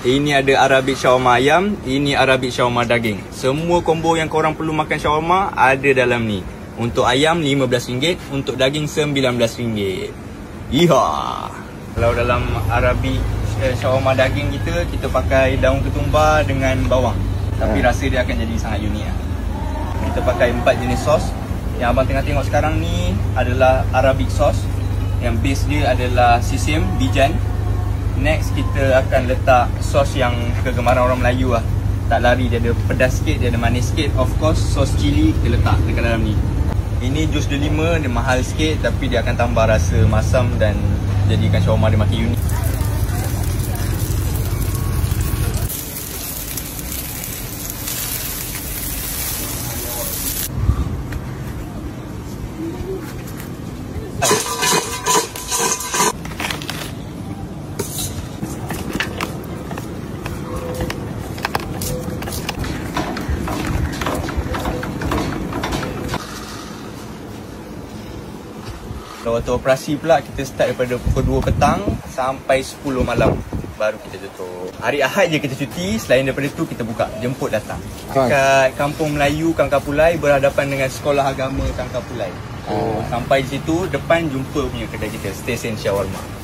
Ini ada Arabic shawarma ayam, ini Arabic shawarma daging. Semua combo yang korang perlu makan shawarma ada dalam ni. Untuk ayam RM15, untuk daging RM19. Iha. Kalau dalam Arabic shawarma daging kita pakai daun ketumbar dengan bawang. Tapi rasa dia akan jadi sangat unik lah. Kita pakai 4 jenis sos. Yang abang tengah tengok sekarang ni adalah Arabic sauce. Yang base dia adalah sesame, bijan. Next kita akan letak sos yang kegemaran orang Melayu lah. Tak lari, dia ada pedas sikit, dia ada manis sikit. Of course sos cili kita letak dekat dalam ni. Ini jus delima, dia mahal sikit tapi dia akan tambah rasa masam dan jadikan shawarma dia makin unik. Waktu operasi pula kita start daripada pukul 2 petang sampai 10 malam baru kita tutup. Hari Ahad je kita cuti, selain daripada tu kita buka, jemput datang. Dekat Kampung Melayu Kangkapulai berhadapan dengan Sekolah Agama Kangkapulai. Sampai di situ depan jumpa punya kedai kita, Stesen Shawarma.